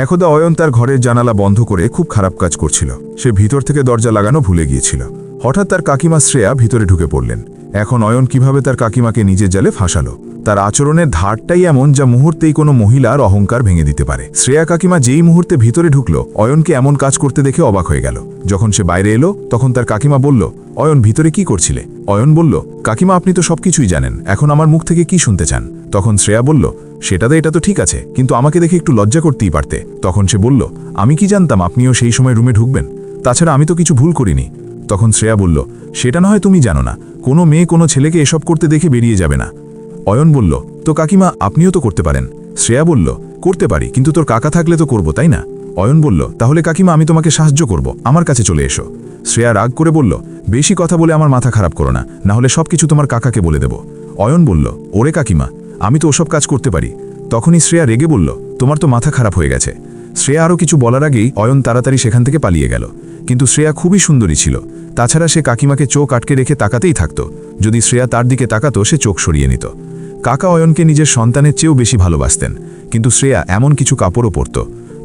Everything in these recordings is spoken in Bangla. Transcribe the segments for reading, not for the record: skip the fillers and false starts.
একদা অয়ন তার ঘরের জানালা বন্ধ করে খুব খারাপ কাজ করছিল। সে ভিতর থেকে দরজা লাগানো ভুলে গিয়েছিল। হঠাৎ তার কাকিমা শ্রেয়া ভিতরে ঢুকে পড়লেন। এখন অয়ন কিভাবে তার কাকিমাকে নিজের জালে ফাঁসালো। তার আচরণের ধারটাই এমন যা মুহূর্তেই কোনো মহিলার অহংকার ভেঙে দিতে পারে। শ্রেয়া কাকিমা যেই মুহূর্তে ভিতরে ঢুকলো, অয়নকে এমন কাজ করতে দেখে অবাক হয়ে গেল। যখন সে বাইরে এলো তখন তার কাকিমা বলল, অয়ন ভিতরে কি করছিলে? অয়ন বলল, কাকিমা আপনি তো সবকিছুই জানেন, এখন আমার মুখ থেকে কি শুনতে চান? তখন শ্রেয়া বলল, এটা তো ঠিক আছে, কিন্তু আমাকে দেখে একটু লজ্জা করতেই পারতে। তখন সে বলল, আমি কি জানতাম আপনিও সেই সময় রুমে ঢুকবেন? তাছাড়া আমি তো কিছু ভুল করিনি। তখন শ্রেয়া বলল, সেটা না হয় তুমি জানো না, কোনো মেয়ে কোনো ছেলেকে এসব করতে দেখে বেরিয়ে যাবে না। অয়ন বলল, তো কাকিমা আপনিও তো করতে পারেন। শ্রেয়া বলল, করতে পারি, কিন্তু তোর কাকা থাকলে তো করব, তাই না? অয়ন বলল, তাহলে কাকিমা আমি তোমাকে সাহায্য করব, আমার কাছে চলে এসো। শ্রেয়া রাগ করে বলল, বেশি কথা বলে আমার মাথা খারাপ করো না, না হলে সবকিছু তোমার কাকাকে বলে দেব। অয়ন বলল, ওরে কাকিমা, আমি তো ওসব কাজ করতে পারি। তখনই শ্রেয়া রেগে বলল, তোমার তো মাথা খারাপ হয়ে গেছে। শ্রেয়া আরও কিছু বলার আগেই অয়ন তাড়াতাড়ি সেখান থেকে পালিয়ে গেল। কিন্তু শ্রেয়া খুবই সুন্দরী ছিল, তাছাড়া সে কাকিমাকে চোখ আটকে রেখে তাকাতেই থাকত। যদি শ্রেয়া তার দিকে তাকাতো সে চোখ সরিয়ে নিত। কাকা অয়নকে নিজের সন্তানের চেয়েও বেশি ভালোবাসতেন, কিন্তু শ্রেয়া এমন কিছু কাপড়ও পরত।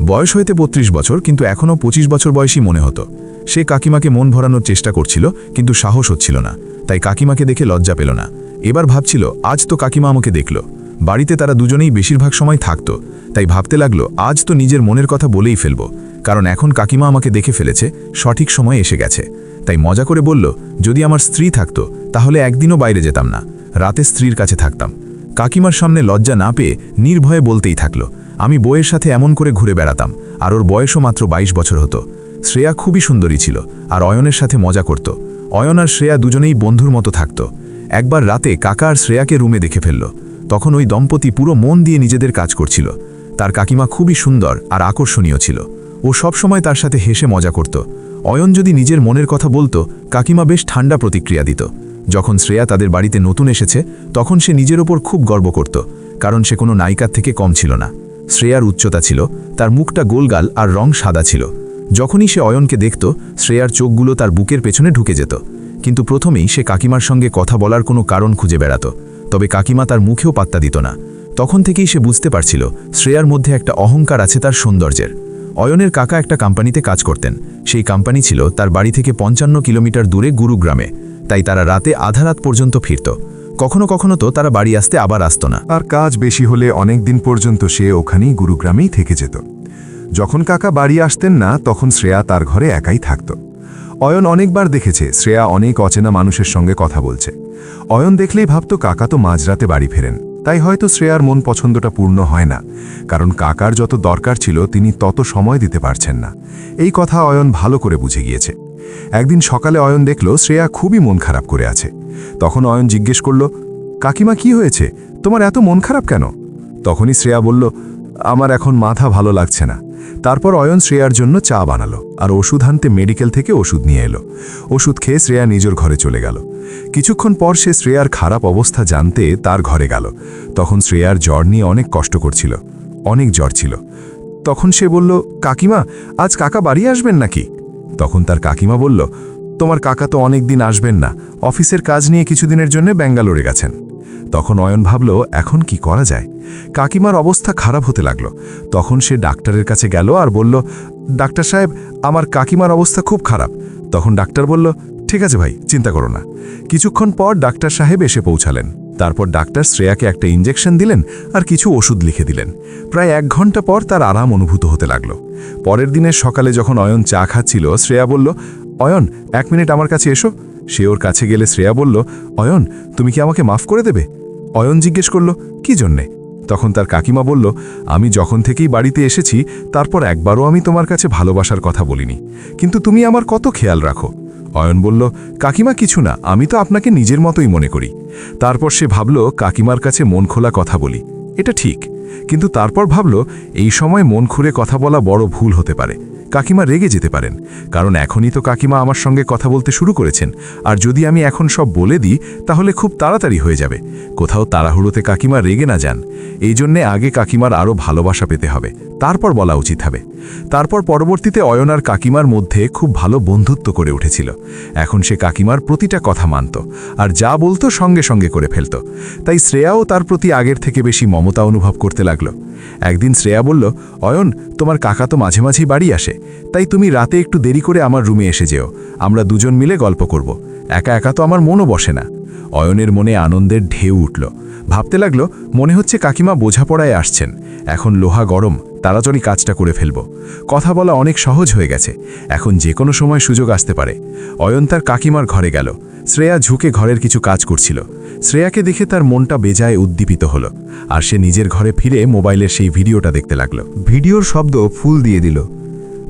বয়স হইতে ৩২ বছর, কিন্তু এখনও ২৫ বছর বয়সী মনে হতো। সে কাকিমাকে মন ভরানোর চেষ্টা করছিল, কিন্তু সাহস হচ্ছিল না, তাই কাকিমাকে দেখে লজ্জা পেল না। এবার ভাবছিল, আজ তো কাকিমা আমাকে দেখল। বাড়িতে তারা দুজনেই বেশিরভাগ সময় থাকত, তাই ভাবতে লাগলো, আজ তো নিজের মনের কথা বলেই ফেলব, কারণ এখন কাকিমা আমাকে দেখে ফেলেছে, সঠিক সময় এসে গেছে। তাই মজা করে বলল, যদি আমার স্ত্রী থাকতো তাহলে একদিনও বাইরে যেতাম না, রাতে স্ত্রীর কাছে থাকতাম। কাকিমার সামনে লজ্জা না পেয়ে নির্ভয়ে বলতেই থাকলো, আমি বইয়ের সাথে এমন করে ঘুরে বেড়াতাম, আর ওর বয়সও মাত্র ২২ বছর হতো। শ্রেয়া খুবই সুন্দরী ছিল, আর অয়নের সাথে মজা করত। অয়ন আর শ্রেয়া দুজনেই বন্ধুর মতো থাকত। একবার রাতে কাকা আর শ্রেয়াকে রুমে দেখে ফেলল। তখন ওই দম্পতি পুরো মন দিয়ে নিজেদের কাজ করছিল। তার কাকিমা খুবই সুন্দর আর আকর্ষণীয় ছিল। ও সবসময় তার সাথে হেসে মজা করত। অয়ন যদি নিজের মনের কথা বলতো, কাকিমা বেশ ঠান্ডা প্রতিক্রিয়া দিত। যখন শ্রেয়া তাদের বাড়িতে নতুন এসেছে, তখন সে নিজের ওপর খুব গর্ব করত, কারণ সে কোনো নায়িকার থেকে কম ছিল না। শ্রেয়ার উচ্চতা ছিল, তার মুখটা গোলগাল আর রং সাদা ছিল। যখনই সে অয়নকে দেখত, শ্রেয়ার চোখগুলো তার বুকের পেছনে ঢুকে যেত। কিন্তু প্রথমেই সে কাকিমার সঙ্গে কথা বলার কোনো কারণ খুঁজে বেড়াত, তবে কাকিমা তার মুখেও পাত্তা দিত না। তখন থেকেই সে বুঝতে পারছিল, শ্রেয়ার মধ্যে একটা অহংকার আছে তার সৌন্দর্যের। অয়নের কাকা একটা কোম্পানিতে কাজ করতেন। সেই কোম্পানি ছিল তার বাড়ি থেকে ৫৫ কিলোমিটার দূরে গুরুগ্রামে, তাই তারা রাতে আধা রাত পর্যন্ত ফিরত। কখনো কখনো তো তারা বাড়ি আসতে আবার আসত না। আর কাজ বেশি হলে অনেক দিন পর্যন্ত সে ওখানেই গুরুগ্রামেই থেকে যেত। যখন কাকা বাড়ি আসতেন না, তখন শ্রেয়া তার ঘরে একাই থাকত। অয়ন অনেকবার দেখেছে শ্রেয়া অনেক অচেনা মানুষের সঙ্গে কথা বলছে। অয়ন দেখলেই ভাবত কাকা তো মাঝরাতে বাড়ি ফেরেন, তাই হয়তো শ্রেয়ার মন পছন্দটা পূর্ণ হয় না, কারণ কাকার যত দরকার ছিল তিনি তত সময় দিতে পারছেন না। এই কথা অয়ন ভালো করে বুঝে গিয়েছে। একদিন সকালে অয়ন দেখল শ্রেয়া খুবই মন খারাপ করে আছে। তখন অয়ন জিজ্ঞেস করল, কাকিমা কি হয়েছে, তোমার এত মন খারাপ কেন? তখনই শ্রেয়া বলল, আমার এখন মাথা ভালো লাগছে না। তারপর অয়ন শ্রেয়ার জন্য চা বানালো আর ওষুধ আনতে মেডিকেল থেকে ওষুধ নিয়ে এলো। ওষুধ খেয়ে শ্রেয়া নিজের ঘরে চলে গেল। কিছুক্ষণ পর সে শ্রেয়ার খারাপ অবস্থা জানতে তার ঘরে গেল। তখন শ্রেয়ার জ্বর নিয়ে অনেক কষ্ট করছিল, অনেক জ্বর ছিল। তখন সে বলল, কাকিমা আজ কাকা বাড়ি আসবেন নাকি? তখন তার কাকিমা বলল, তোমার কাকা তো অনেক দিন আসবেন না, অফিসের কাজ নিয়ে কিছুদিনের জন্য ব্যাঙ্গালোরে গেছেন। তখন অয়ন ভাবল, এখন কি করা যায়? কাকিমার অবস্থা খারাপ হতে লাগলো। তখন সে ডাক্তারের কাছে গেল আর বলল, ডাক্তার সাহেব, আমার কাকিমার অবস্থা খুব খারাপ। তখন ডাক্তার বলল, ঠিক আছে ভাই, চিন্তা করো না। কিছুক্ষণ পর ডাক্তার সাহেব এসে পৌঁছালেন। তারপর ডাক্তার শ্রেয়াকে একটা ইঞ্জেকশন দিলেন আর কিছু ওষুধ লিখে দিলেন। প্রায় ১ ঘন্টা পর তার আরাম অনুভূত হতে লাগলো। পরের দিনের সকালে যখন অয়ন চা খাচ্ছিল, শ্রেয়া বলল, অয়ন ১ মিনিট আমার কাছে এসো। সে ওর কাছে গেলে শ্রেয়া বলল, অয়ন তুমি কি আমাকে মাফ করে দেবে? অয়ন জিজ্ঞেস করল, কি জন্যে? তখন তার কাকিমা বলল, আমি যখন থেকেই বাড়িতে এসেছি তারপর একবারও আমি তোমার কাছে ভালোবাসার কথা বলিনি, কিন্তু তুমি আমার কত খেয়াল রাখো। অয়ন বলল, কাকিমা কিছু না, আমি তো আপনাকে নিজের মতোই মনে করি। তারপর সে ভাবল, কাকিমার কাছে মন খোলা কথা বলি, এটা ঠিক। কিন্তু তারপর ভাবল, এই সময় মন খুলে কথা বলা বড় ভুল হতে পারে, কাকিমা রেগে যেতে পারেন, কারণ এখনই তো কাকিমা আমার সঙ্গে কথা বলতে শুরু করেছেন, আর যদি আমি এখন সব বলে দিই তাহলে খুব তাড়াতাড়ি হয়ে যাবে, কোথাও তাড়াহুড়োতে কাকিমা রেগে না যান। এই জন্যে আগে কাকিমার আরও ভালোবাসা পেতে হবে, তারপর বলা উচিত হবে। তারপর পরবর্তীতে অয়ন আর কাকিমার মধ্যে খুব ভালো বন্ধুত্ব করে উঠেছিল। এখন সে কাকিমার প্রতিটা কথা মানত, আর যা বলতো সঙ্গে সঙ্গে করে ফেলত। তাই শ্রেয়াও তার প্রতি আগের থেকে বেশি মমতা অনুভব করতে লাগলো। একদিন শ্রেয়া বলল, অয়ন, তোমার কাকা তো মাঝে মাঝেই বাড়ি আসে, তাই তুমি রাতে একটু দেরি করে আমার রুমে এসে যেও, আমরা দুজন মিলে গল্প করব। একা একা তো আমার মনও বসে না। অয়নের মনে আনন্দের ঢেউ উঠল, ভাবতে লাগলো মনে হচ্ছে কাকিমা বোঝাপড়ায় আসছেন, এখন লোহা গরম, তাড়াতাড়ি কাজটা করে ফেলব। কথা বলা অনেক সহজ হয়ে গেছে, এখন যে কোনো সময় সুযোগ আসতে পারে। অয়ন তার কাকিমার ঘরে গেল। শ্রেয়া ঝুঁকে ঘরের কিছু কাজ করছিল। শ্রেয়াকে দেখে তার মনটা বেজায় উদ্দীপিত হলো, আর সে নিজের ঘরে ফিরে মোবাইলের সেই ভিডিওটা দেখতে লাগলো। ভিডিওর শব্দ ফুল দিয়ে দিল,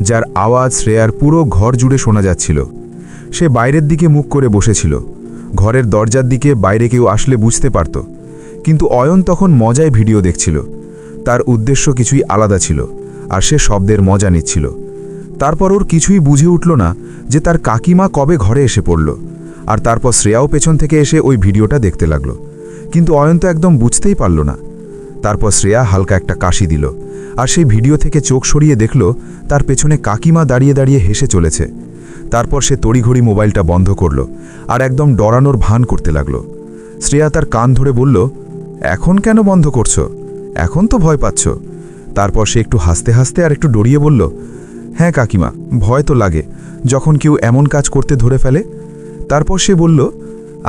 যার আওয়াজ শ্রেয়ার পুরো ঘর জুড়ে শোনা যাচ্ছিল। সে বাইরের দিকে মুখ করে বসেছিল, ঘরের দরজার দিকে বাইরে কেউ আসলে বুঝতে পারত। কিন্তু অয়ন তখন মজায় ভিডিও দেখছিল। তার উদ্দেশ্য কিছুই আলাদা ছিল, আর সে শব্দের মজা নিচ্ছিল। তারপর ওর কিছুই বুঝে উঠল না যে তার কাকিমা কবে ঘরে এসে পড়ল, আর তারপর শ্রেয়াও পেছন থেকে এসে ওই ভিডিওটা দেখতে লাগলো। কিন্তু অয়ন তো একদম বুঝতেই পারল না। তারপর শ্রেয়া হালকা একটা কাশি দিল, আর সেই ভিডিও থেকে চোখ সরিয়ে দেখল তার পেছনে কাকিমা দাঁড়িয়ে দাঁড়িয়ে হেসে চলেছে। তারপর সে তড়িঘড়ি মোবাইলটা বন্ধ করল, আর একদম ডরানোর ভান করতে লাগলো। শ্রেয়া তার কান ধরে বলল, এখন কেন বন্ধ করছো? এখন তো ভয় পাচ্ছ। তারপর সে একটু হাসতে হাসতে আর একটু ডরিয়ে বলল, হ্যাঁ কাকিমা, ভয় তো লাগে যখন কেউ এমন কাজ করতে ধরে ফেলে। তারপর সে বলল,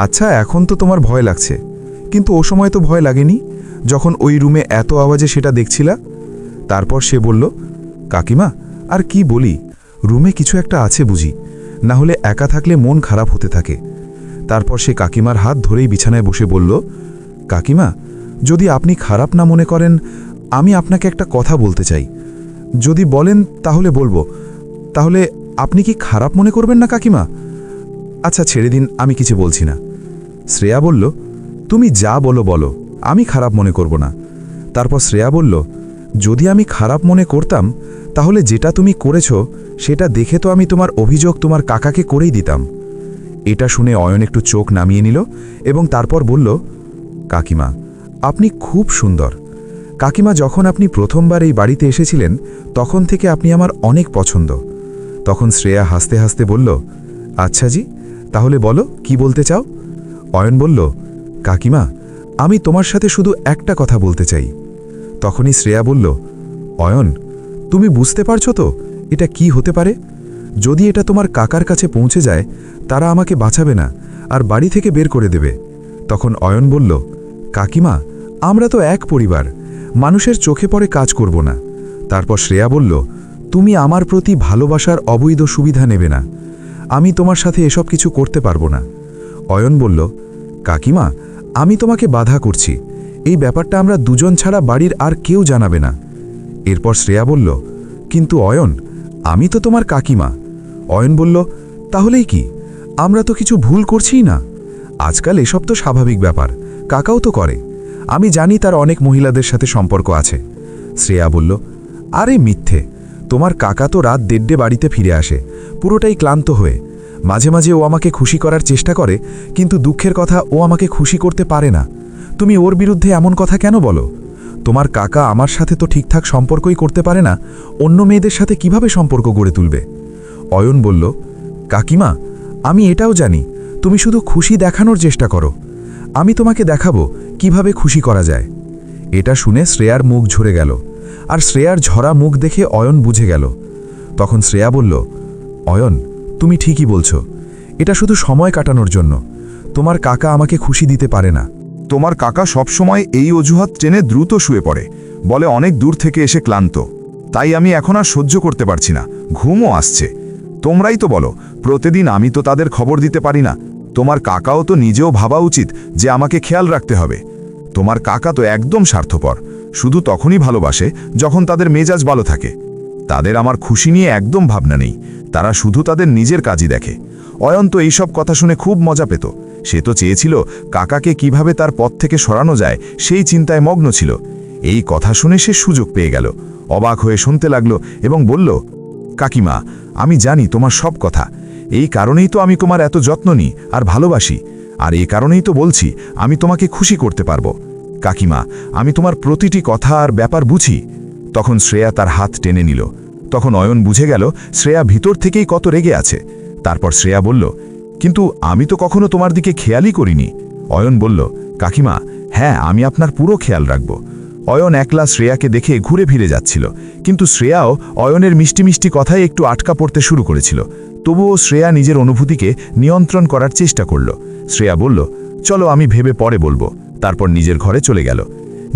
আচ্ছা এখন তো তোমার ভয় লাগছে, কিন্তু ও সময় তো ভয় লাগেনি যখন ওই রুমে এত আওয়াজে সেটা দেখছিলা। তারপর সে বলল, কাকিমা আর কি বলি, রুমে কিছু একটা আছে বুঝি, না হলে একা থাকলে মন খারাপ হতে থাকে। তারপর সে কাকিমার হাত ধরেই বিছানায় বসে বলল, কাকিমা, যদি আপনি খারাপ না মনে করেন, আমি আপনাকে একটা কথা বলতে চাই। যদি বলেন তাহলে বলবো। তাহলে আপনি কি খারাপ মনে করবেন না কাকিমা? আচ্ছা ছেড়ে দিন, আমি কিছু বলছি না। শ্রেয়া বলল, তুমি যা বলো বলো, আমি খারাপ মনে করব না। তারপর শ্রেয়া বলল, যদি আমি খারাপ মনে করতাম তাহলে যেটা তুমি করেছো সেটা দেখে তো আমি তোমার অভিযোগ তোমার কাকাকে করেই দিতাম। এটা শুনে অয়ন একটু চোখ নামিয়ে নিল এবং তারপর বলল, কাকিমা, আপনি খুব সুন্দর। কাকিমা, যখন আপনি প্রথমবার এই বাড়িতে এসেছিলেন তখন থেকে আপনি আমার অনেক পছন্দ। তখন শ্রেয়া হাসতে হাসতে বলল, আচ্ছা জি, তাহলে বলো কি বলতে চাও? অয়ন বলল, কাকিমা, আমি তোমার সাথে শুধু একটা কথা বলতে চাই। তখনই শ্রেয়া বলল, অয়ন, তুমি বুঝতে পারছো তো এটা কি হতে পারে? যদি এটা তোমার কাকার কাছে পৌঁছে যায়, তারা আমাকে বাঁচাবে না আর বাড়ি থেকে বের করে দেবে। তখন অয়ন বলল, কাকিমা, আমরা তো এক পরিবার, মানুষের চোখে পড়ে কাজ করব না। তারপর শ্রেয়া বলল, তুমি আমার প্রতি ভালোবাসার অবৈধ সুবিধা নেবে না, আমি তোমার সাথে এসব কিছু করতে পারবো না। অয়ন বলল, কাকিমা, আমি তোমাকে বাধা করছি, এই ব্যাপারটা আমরা দুজন ছাড়া বাড়ির আর কেউ জানাবে না। এরপর শ্রেয়া বলল, কিন্তু অয়ন, আমি তো তোমার কাকিমা। অয়ন বলল, তাহলেই কি, আমরা তো কিছু ভুল করছিই না। আজকাল এসব তো স্বাভাবিক ব্যাপার, কাকাও তো করে। আমি জানি তার অনেক মহিলাদের সাথে সম্পর্ক আছে। শ্রেয়া বলল, আরে মিথ্যে, তোমার কাকা তো রাত 1:30 বাড়িতে ফিরে আসে, পুরোটাই ক্লান্ত হয়ে। মাঝে মাঝে ও আমাকে খুশি করার চেষ্টা করে, কিন্তু দুঃখের কথা, ও আমাকে খুশি করতে পারে না। তুমি ওর বিরুদ্ধে এমন কথা কেন বলো? তোমার কাকা আমার সাথে তো ঠিকঠাক সম্পর্কই করতে পারে না, অন্য মেয়েদের সাথে কিভাবে সম্পর্ক গড়ে তুলবে? অয়ন বলল, কাকিমা, আমি এটাও জানি, তুমি শুধু খুশি দেখানোর চেষ্টা করো। আমি তোমাকে দেখাবো কিভাবে খুশি করা যায়। এটা শুনে শ্রেয়ার মুখ ঝরে গেল, আর শ্রেয়ার ঝরা মুখ দেখে অয়ন বুঝে গেল। তখন শ্রেয়া বলল, অয়ন, তুমি ঠিকই বলছো, এটা শুধু সময় কাটানোর জন্য। তোমার কাকা আমাকে খুশি দিতে পারে না। তোমার কাকা সবসময় এই অজুহাত টেনে দ্রুত শুয়ে পড়ে, বলে অনেক দূর থেকে এসে ক্লান্ত, তাই আমি এখন আর সহ্য করতে পারছি না, ঘুমও আসছে। তোমরাই তো বলো, প্রতিদিন আমি তো তাদের খবর দিতে পারি না। তোমার কাকাও তো নিজেও ভাবা উচিত যে আমাকে খেয়াল রাখতে হবে। তোমার কাকা তো একদম স্বার্থপর, শুধু তখনই ভালোবাসে যখন তাদের মেজাজ ভালো থাকে। তাদের আমার খুশি নিয়ে একদম ভাবনা নেই, তারা শুধু তাদের নিজের কাজই দেখে। অয়ন তো এইসব কথা শুনে খুব মজা পেত। সে তো চেয়েছিল কাকাকে কিভাবে তার পথ থেকে সরানো যায় সেই চিন্তায় মগ্ন ছিল। এই কথা শুনে সে সুযোগ পেয়ে গেল, অবাক হয়ে শুনতে লাগলো এবং বলল, কাকিমা, আমি জানি তোমার সব কথা। এই কারণেই তো আমি তোমার এত যত্ন নিই আর ভালোবাসি। আর এই কারণেই তো বলছি আমি তোমাকে খুশি করতে পারবো। কাকিমা, আমি তোমার প্রতিটি কথা আর ব্যাপার বুঝি। তখন শ্রেয়া তার হাত টেনে নিল। তখন অয়ন বুঝে গেল শ্রেয়া ভিতর থেকেই কত রেগে আছে। তারপর শ্রেয়া বলল, কিন্তু আমি তো কখনো তোমার দিকে খেয়ালই করিনি। অয়ন বলল, কাকিমা, হ্যাঁ, আমি আপনার পুরো খেয়াল রাখব। অয়ন একলা শ্রেয়াকে দেখে ঘুরে ফিরে যাচ্ছিল, কিন্তু শ্রেয়াও অয়নের মিষ্টি মিষ্টি কথায় একটু আটকা পড়তে শুরু করেছিল। তবুও শ্রেয়া নিজের অনুভূতিকে নিয়ন্ত্রণ করার চেষ্টা করল। শ্রেয়া বলল, চলো, আমি ভেবে পরে বলবো। তারপর নিজের ঘরে চলে গেল।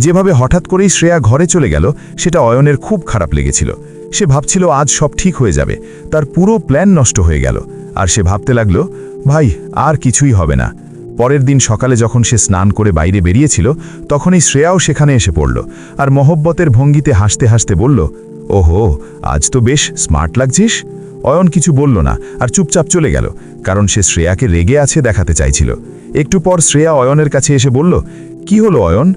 যেভাবে হঠাৎ করেই শ্রেয়া ঘরে চলে গেল, সেটা অয়নের খুব খারাপ লেগেছিল। সে ভাবছিল আজ সব ঠিক হয়ে যাবে, তার পুরো প্ল্যান নষ্ট হয়ে গেল। আর সে ভাবতে লাগলো, ভাই, আর কিছুই হবে না। পরের দিন সকালে যখন সে স্নান করে বাইরে বেরিয়েছিল, তখনই শ্রেয়াও সেখানে এসে পড়ল আর মহব্বতের ভঙ্গিতে হাসতে হাসতে বলল, ওহো, আজ তো বেশ স্মার্ট লাগছিস। অয়ন কিছু বলল না আর চুপচাপ চলে গেল, কারণ সে শ্রেয়াকে রেগে আছে দেখাতে চাইছিল। একটু পর শ্রেয়া অয়নের কাছে এসে বলল, কি হলো অয়ন,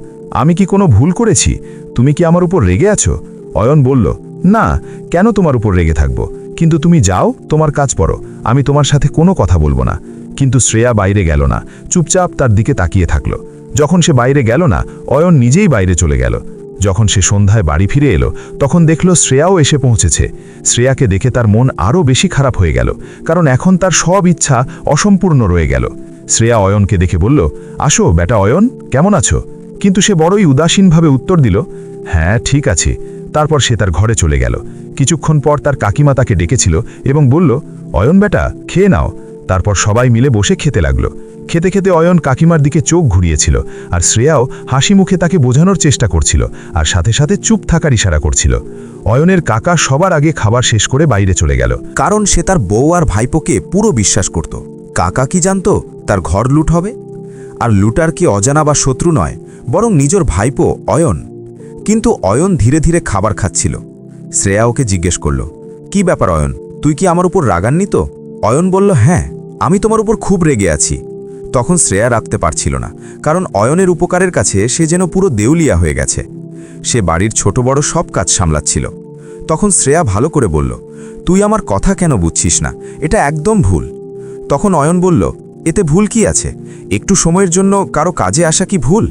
আমি কি কোনো ভুল করেছি? তুমি কি আমার উপর রেগে আছো? অয়ন বলল, না, কেন তোমার উপর রেগে থাকবো? কিন্তু তুমি যাও, তোমার কাজ পড়ো, আমি তোমার সাথে কোনো কথা বলবো না। কিন্তু শ্রেয়া বাইরে গেল না, চুপচাপ তার দিকে তাকিয়ে থাকল। যখন সে বাইরে গেল না, অয়ন নিজেই বাইরে চলে গেল। যখন সে সন্ধ্যায় বাড়ি ফিরে এলো, তখন দেখল শ্রেয়াও এসে পৌঁছেছে। শ্রেয়াকে দেখে তার মন আরও বেশি খারাপ হয়ে গেল, কারণ এখন তার সব ইচ্ছা অসম্পূর্ণ রয়ে গেল। শ্রেয়া অয়নকে দেখে বলল, আসো বেটা অয়ন, কেমন আছো? কিন্তু সে বড়ই উদাসীনভাবে উত্তর দিল, হ্যাঁ, ঠিক আছে। তারপর সে তার ঘরে চলে গেল। কিছুক্ষণ পর তার কাকিমা তাকে ডেকেছিল এবং বলল, অয়ন বেটা, খেয়ে নাও। তারপর সবাই মিলে বসে খেতে লাগলো। খেতে খেতে অয়ন কাকিমার দিকে চোখ ঘুরিয়েছিল, আর শ্রেয়াও হাসি মুখে তাকে বোঝানোর চেষ্টা করছিল আর সাথে সাথে চুপ থাকার ইশারা করছিল। অয়নের কাকা সবার আগে খাবার শেষ করে বাইরে চলে গেল। কারণ সে তার বউ আর ভাইপোকে পুরো বিশ্বাস করত। কাকা কি জানতো তার ঘর লুট হবে? আর লুটার কি অজানা বা শত্রু নয়, বরং নিজের ভাইপো অয়ন। কিন্তু অয়ন ধীরে ধীরে খাবার খাচ্ছিল। শ্রেয়া ওকে জিজ্ঞেস করল, কি ব্যাপার অয়ন, তুই কি আমার উপর রাগান্বিত? অয়ন বলল, হ্যাঁ, আমি তোমার উপর খুব রেগে আছি। তখন শ্রেয়া রাখতে পারছিল না, কারণ অয়নের উপকারের কাছে সে যেন পুরো দেউলিয়া হয়ে গেছে। সে বাড়ির ছোট বড় সব কাজ সামলাচ্ছিল। তখন শ্রেয়া ভালো করে বলল, তুই আমার কথা কেন বুঝছিস না? এটা একদম ভুল। তখন অয়ন বলল, এতে ভুল কি আছে? একটু সময়ের জন্য কারো কাজে আসা কি ভুল?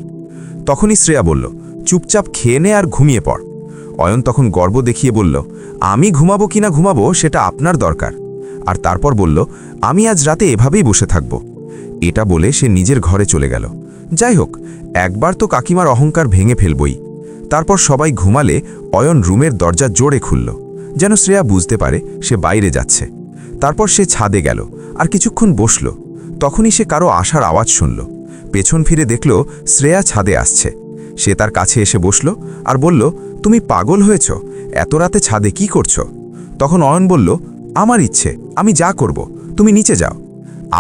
তখনই শ্রেয়া বলল, চুপচাপ খেয়ে নে আর ঘুমিয়ে পড়। অয়ন তখন গর্ব দেখিয়ে বলল, আমি ঘুমাবো কিনা ঘুমাবো সেটা আপনার দরকার। আর তারপর বলল, আমি আজ রাতে এভাবেই বসে থাকব। এটা বলে সে নিজের ঘরে চলে গেল। যাই হোক, একবার তো কাকিমার অহংকার ভেঙে ফেলবই। তারপর সবাই ঘুমালে অয়ন রুমের দরজা জোরে খুলল, যেন শ্রেয়া বুঝতে পারে সে বাইরে যাচ্ছে। তারপর সে ছাদে গেল আর কিছুক্ষণ বসল। তখনই সে কারো আসার আওয়াজ শুনল। পেছন ফিরে দেখল শ্রেয়া ছাদে আসছে। সে তার কাছে এসে বসল আর বলল, তুমি পাগল হয়েছ? এত রাতে ছাদে কি করছো? তখন অয়ন বলল, আমার ইচ্ছে, আমি যা করব, তুমি নিচে যাও।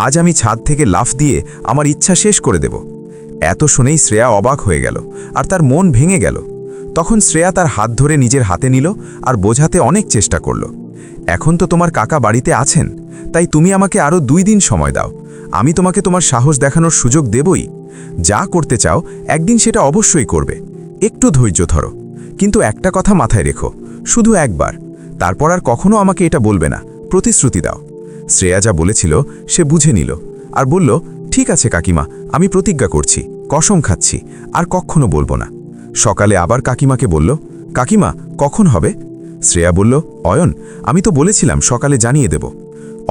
আজ আমি ছাদ থেকে লাফ দিয়ে আমার ইচ্ছা শেষ করে দেব। এত শুনেই শ্রেয়া অবাক হয়ে গেল আর তার মন ভেঙে গেল। তখন শ্রেয়া তার হাত ধরে নিজের হাতে নিল আর বোঝাতে অনেক চেষ্টা করল। এখন তো তোমার কাকা বাড়িতে আছেন, তাই তুমি আমাকে আরও 2 দিন সময় দাও। আমি তোমাকে তোমার সাহস দেখানোর সুযোগ দেবই। যা করতে চাও একদিন সেটা অবশ্যই করবে। একটু ধৈর্য ধরো, কিন্তু একটা কথা মাথায় রেখো, শুধু একবার, তারপর আর কখনো আমাকে এটা বলবে না, প্রতিশ্রুতি দাও। শ্রেয়া যা বলেছিল সে বুঝে নিল আর বলল, ঠিক আছে কাকিমা, আমি প্রতিজ্ঞা করছি, কসম খাচ্ছি, আর কখনো বলবো না। সকালে আবার কাকিমাকে বলল, কাকিমা, কখন হবে? শ্রেয়া বলল, অয়ন, আমি তো বলেছিলাম সকালে জানিয়ে দেব।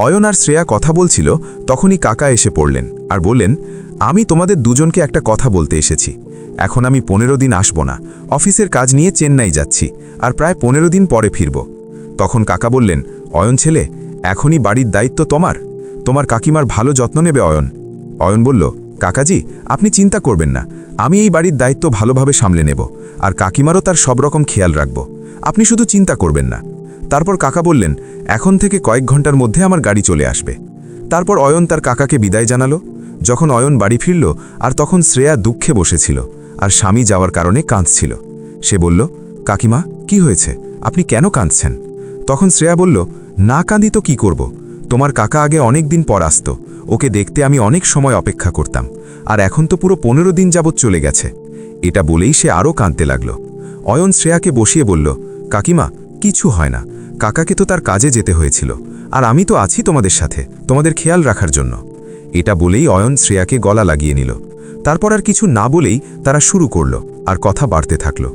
অয়ন আর শ্রেয়া কথা বলছিল, তখনই কাকা এসে পড়লেন আর বললেন, আমি তোমাদের দুজনকে একটা কথা বলতে এসেছি। এখন আমি 15 দিন আসব না, অফিসের কাজ নিয়ে চেন্নাই যাচ্ছি, আর প্রায় 15 দিন পরে ফিরব। তখন কাকা বললেন, অয়ন ছেলে, এখনই বাড়ির দায়িত্ব তোমার। তোমার কাকিমার ভালো যত্ন নেবে অয়ন। অয়ন বলল, কাকাজি, আপনি চিন্তা করবেন না, আমি এই বাড়ির দায়িত্ব ভালোভাবে সামলে নেব, আর কাকিমারও তার সব রকম খেয়াল রাখব। আপনি শুধু চিন্তা করবেন না। তারপর কাকা বললেন, এখন থেকে কয়েক ঘন্টার মধ্যে আমার গাড়ি চলে আসবে। তারপর অয়ন তার কাকাকে বিদায় জানালো। যখন অয়ন বাড়ি ফিরল, আর তখন শ্রেয়া দুঃখে বসেছিল আর স্বামী যাওয়ার কারণে কাঁদছিল। সে বলল, কাকিমা, কি হয়েছে? আপনি কেন কাঁদছেন? তখন শ্রেয়া বলল, না কাঁদি তো কি করব, তোমার কাকা আগে অনেক দিন পর আসতো, ওকে দেখতে আমি অনেক সময় অপেক্ষা করতাম, আর এখন তো পুরো 15 দিন যাবৎ চলে গেছে। এটা বলেই সে আরও কাঁদতে লাগল। অয়ন শ্রেয়াকে বসিয়ে বলল, কাকিমা, কিছু হয় না, কাকাকে তো তার কাজে যেতে হয়েছিল, আর আমি তো আছি তোমাদের সাথে, তোমাদের খেয়াল রাখার জন্য। এটা বলেই অয়ন শ্রেয়াকে গলা লাগিয়ে নিল। তারপর আর কিছু না বলেই তারা শুরু করল, আর কথা বাড়তে থাকল।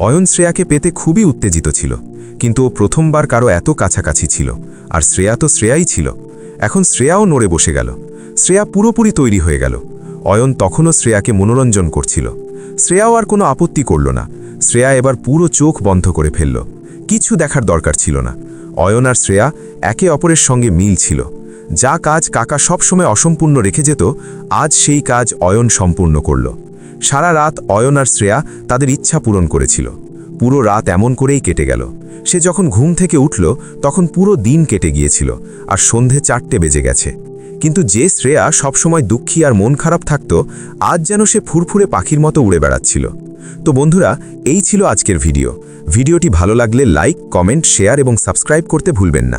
অয়ন শ্রেয়াকে পেতে খুবই উত্তেজিত ছিল, কিন্তু ও প্রথমবার কারো এত কাছাকাছি ছিল, আর শ্রেয়া তো শ্রেয়াই ছিল। এখন শ্রেয়াও নড়ে বসে গেল। শ্রেয়া পুরোপুরি তৈরি হয়ে গেল। অয়ন তখনও শ্রেয়াকে মনোরঞ্জন করছিল। শ্রেয়াও আর কোনো আপত্তি করল না। শ্রেয়া এবার পুরো চোখ বন্ধ করে ফেলল। কিছু দেখার দরকার ছিল না। অয়ন আর শ্রেয়া একে অপরের সঙ্গে মিল ছিল। যা কাজ কাকা সবসময় অসম্পূর্ণ রেখে যেত, আজ সেই কাজ অয়ন সম্পূর্ণ করল। সারা রাত অয়ন আর শ্রেয়া তাদের ইচ্ছা পূরণ করেছিল। পুরো রাত এমন করেই কেটে গেল। সে যখন ঘুম থেকে উঠল তখন পুরো দিন কেটে গিয়েছিল, আর সন্ধে 4টে বেজে গেছে। কিন্তু যে শ্রেয়া সবসময় দুঃখী আর মন খারাপ থাকত, আজ যেন সে ফুরফুরে পাখির মতো উড়ে বেড়াচ্ছিল। তো বন্ধুরা, এই ছিল আজকের ভিডিওটি ভালো লাগলে লাইক, কমেন্ট, শেয়ার এবং সাবস্ক্রাইব করতে ভুলবেন না।